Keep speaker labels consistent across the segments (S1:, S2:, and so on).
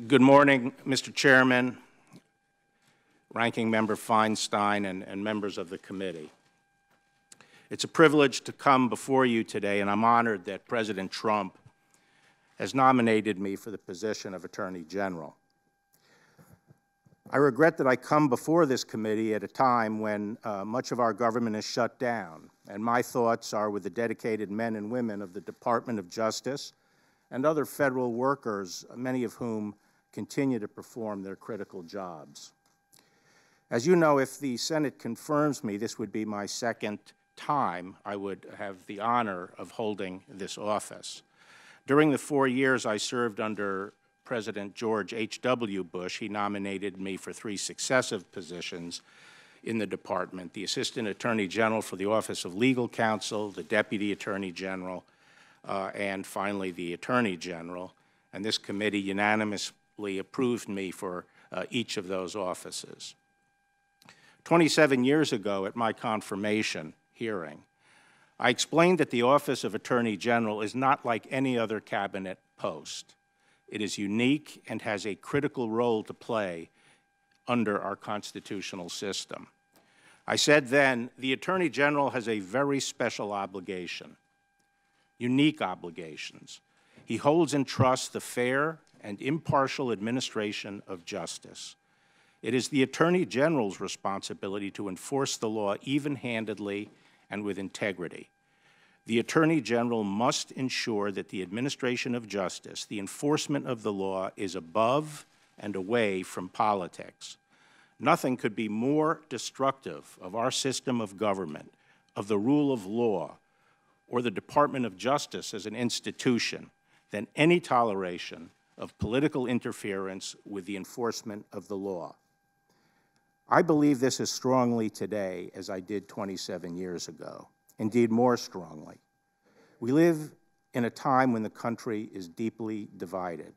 S1: Good morning, Mr. Chairman, Ranking Member Feinstein, and members of the committee. It's a privilege to come before you today, and I'm honored that President Trump has nominated me for the position of Attorney General. I regret that I come before this committee at a time when much of our government is shut down, and my thoughts are with the dedicated men and women of the Department of Justice and other federal workers, many of whom continue to perform their critical jobs. As you know, if the Senate confirms me, this would be my second time I would have the honor of holding this office. During the 4 years I served under President George H.W. Bush, he nominated me for 3 successive positions in the department: the Assistant Attorney General for the Office of Legal Counsel, the Deputy Attorney General, and finally the Attorney General. And this committee unanimously approved me for each of those offices. 27 years ago at my confirmation hearing, I explained that the Office of Attorney General is not like any other cabinet post. It is unique and has a critical role to play under our constitutional system. I said then, the Attorney General has a very special obligation, unique obligations. He holds in trust the fair and impartial administration of justice. It is the Attorney General's responsibility to enforce the law even-handedly and with integrity. The Attorney General must ensure that the administration of justice, the enforcement of the law, is above and away from politics. Nothing could be more destructive of our system of government, of the rule of law, or the Department of Justice as an institution than any toleration of political interference with the enforcement of the law. I believe this as strongly today as I did 27 years ago, indeed more strongly. We live in a time when the country is deeply divided.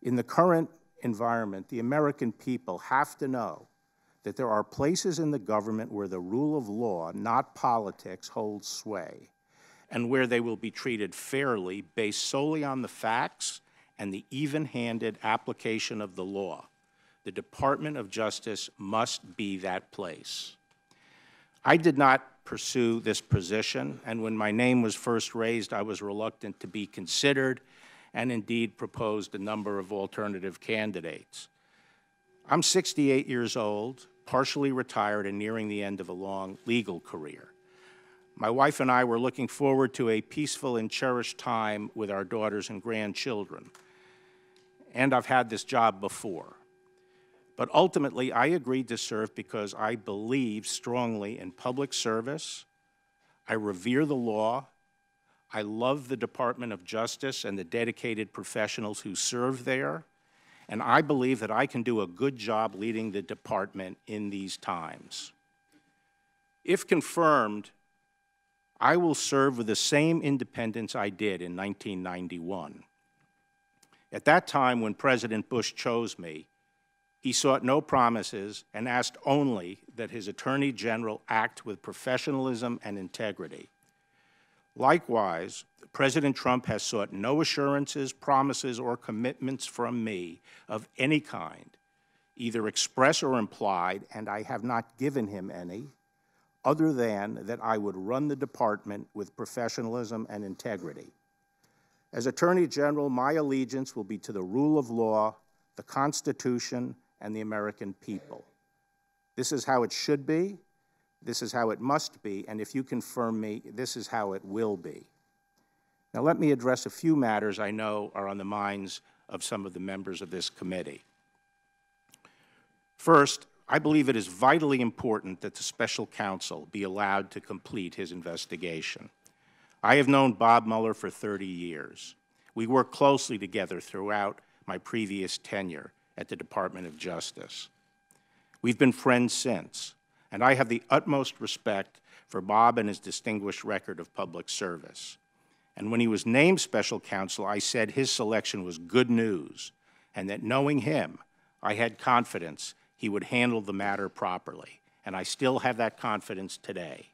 S1: In the current environment, the American people have to know that there are places in the government where the rule of law, not politics, holds sway, and where they will be treated fairly based solely on the facts and the even-handed application of the law. The Department of Justice must be that place. I did not pursue this position, and when my name was first raised, I was reluctant to be considered and indeed proposed a number of alternative candidates. I'm 68 years old, partially retired, and nearing the end of a long legal career. My wife and I were looking forward to a peaceful and cherished time with our daughters and grandchildren. And I've had this job before. But ultimately, I agreed to serve because I believe strongly in public service. I revere the law. I love the Department of Justice and the dedicated professionals who serve there. And I believe that I can do a good job leading the department in these times. If confirmed, I will serve with the same independence I did in 1991. At that time, when President Bush chose me, he sought no promises and asked only that his Attorney General act with professionalism and integrity. Likewise, President Trump has sought no assurances, promises, or commitments from me of any kind, either express or implied, and I have not given him any, other than that I would run the department with professionalism and integrity. As Attorney General, my allegiance will be to the rule of law, the Constitution, and the American people. This is how it should be, this is how it must be, and if you confirm me, this is how it will be. Now let me address a few matters I know are on the minds of some of the members of this committee. First, I believe it is vitally important that the special counsel be allowed to complete his investigation. I have known Bob Mueller for 30 years. We worked closely together throughout my previous tenure at the Department of Justice. We've been friends since, and I have the utmost respect for Bob and his distinguished record of public service. And when he was named special counsel, I said his selection was good news, and that knowing him, I had confidence he would handle the matter properly, and I still have that confidence today.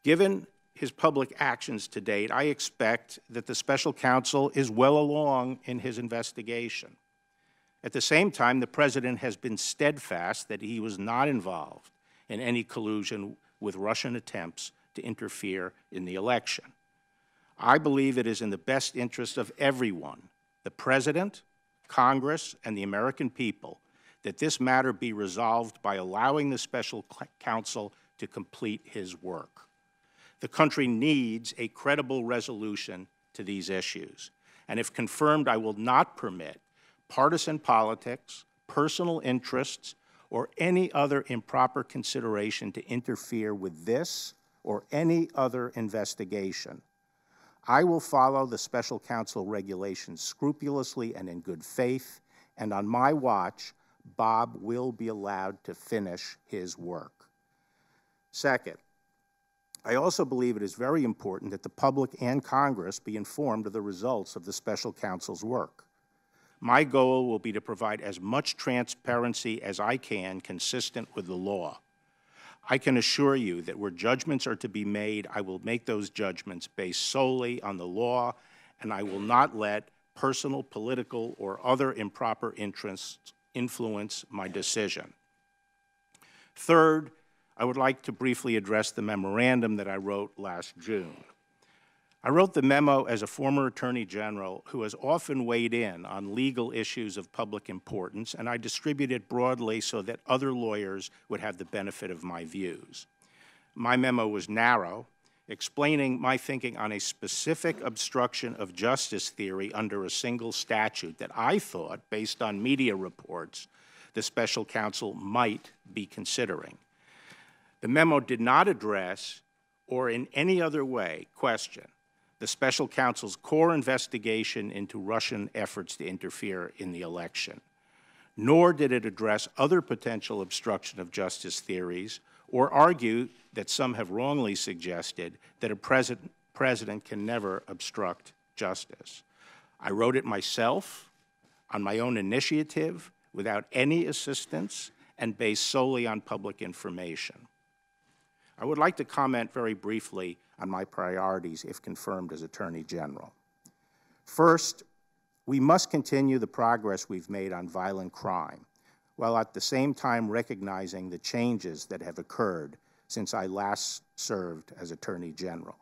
S1: Given his public actions to date, I expect that the special counsel is well along in his investigation. At the same time, the President has been steadfast that he was not involved in any collusion with Russian attempts to interfere in the election. I believe it is in the best interest of everyone, the President, Congress, and the American people, that this matter be resolved by allowing the special counsel to complete his work. The country needs a credible resolution to these issues, and if confirmed, I will not permit partisan politics, personal interests, or any other improper consideration to interfere with this or any other investigation. I will follow the special counsel regulations scrupulously and in good faith, and on my watch, Bob will be allowed to finish his work. Second, I also believe it is very important that the public and Congress be informed of the results of the special counsel's work. My goal will be to provide as much transparency as I can consistent with the law. I can assure you that where judgments are to be made, I will make those judgments based solely on the law, and I will not let personal, political, or other improper interests influence my decision. Third, I would like to briefly address the memorandum that I wrote last June. I wrote the memo as a former Attorney General who has often weighed in on legal issues of public importance, and I distributed it broadly so that other lawyers would have the benefit of my views. My memo was narrow, explaining my thinking on a specific obstruction of justice theory under a single statute that I thought, based on media reports, the special counsel might be considering. The memo did not address or in any other way question the special counsel's core investigation into Russian efforts to interfere in the election, nor did it address other potential obstruction of justice theories or argue that some have wrongly suggested that a president can never obstruct justice. I wrote it myself on my own initiative without any assistance and based solely on public information. I would like to comment very briefly on my priorities if confirmed as Attorney General. First, we must continue the progress we've made on violent crime, while at the same time recognizing the changes that have occurred since I last served as Attorney General.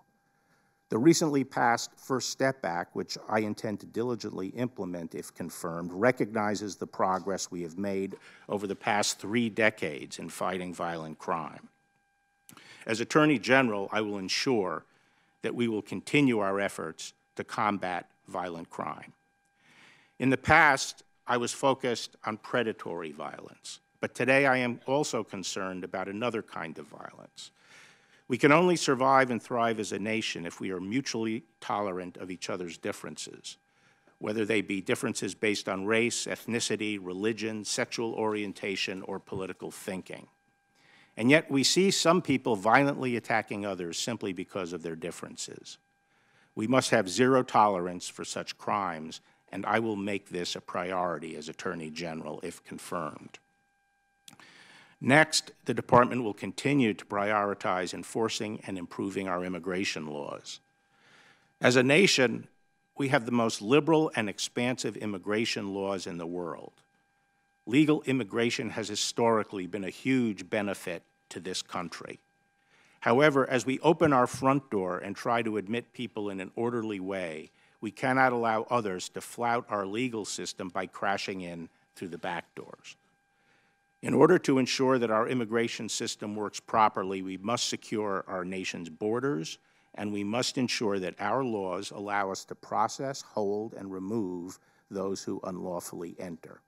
S1: The recently passed First Step Act, which I intend to diligently implement if confirmed, recognizes the progress we have made over the past 3 decades in fighting violent crime. As Attorney General, I will ensure that we will continue our efforts to combat violent crime. In the past, I was focused on predatory violence, but today I am also concerned about another kind of violence. We can only survive and thrive as a nation if we are mutually tolerant of each other's differences, whether they be differences based on race, ethnicity, religion, sexual orientation, or political thinking. And yet we see some people violently attacking others simply because of their differences. We must have zero tolerance for such crimes, and I will make this a priority as Attorney General if confirmed. Next, the Department will continue to prioritize enforcing and improving our immigration laws. As a nation, we have the most liberal and expansive immigration laws in the world. Legal immigration has historically been a huge benefit to this country. However, as we open our front door and try to admit people in an orderly way, we cannot allow others to flout our legal system by crashing in through the back doors. In order to ensure that our immigration system works properly, we must secure our nation's borders, and we must ensure that our laws allow us to process, hold, and remove those who unlawfully enter.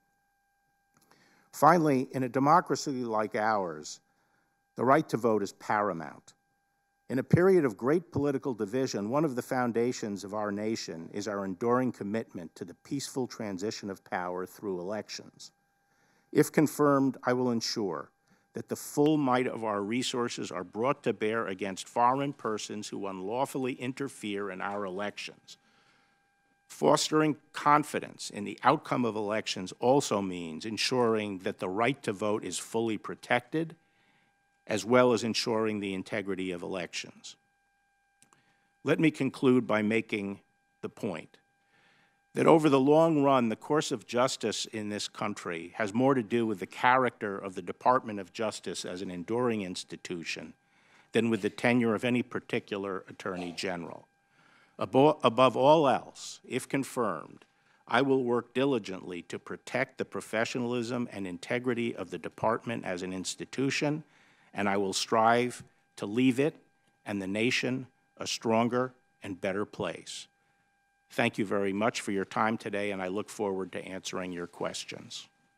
S1: Finally, in a democracy like ours, the right to vote is paramount. In a period of great political division, one of the foundations of our nation is our enduring commitment to the peaceful transition of power through elections. If confirmed, I will ensure that the full might of our resources are brought to bear against foreign persons who unlawfully interfere in our elections. Fostering confidence in the outcome of elections also means ensuring that the right to vote is fully protected, as well as ensuring the integrity of elections. Let me conclude by making the point that over the long run, the course of justice in this country has more to do with the character of the Department of Justice as an enduring institution than with the tenure of any particular Attorney General. Above all else, if confirmed, I will work diligently to protect the professionalism and integrity of the Department as an institution, and I will strive to leave it and the nation a stronger and better place. Thank you very much for your time today, and I look forward to answering your questions.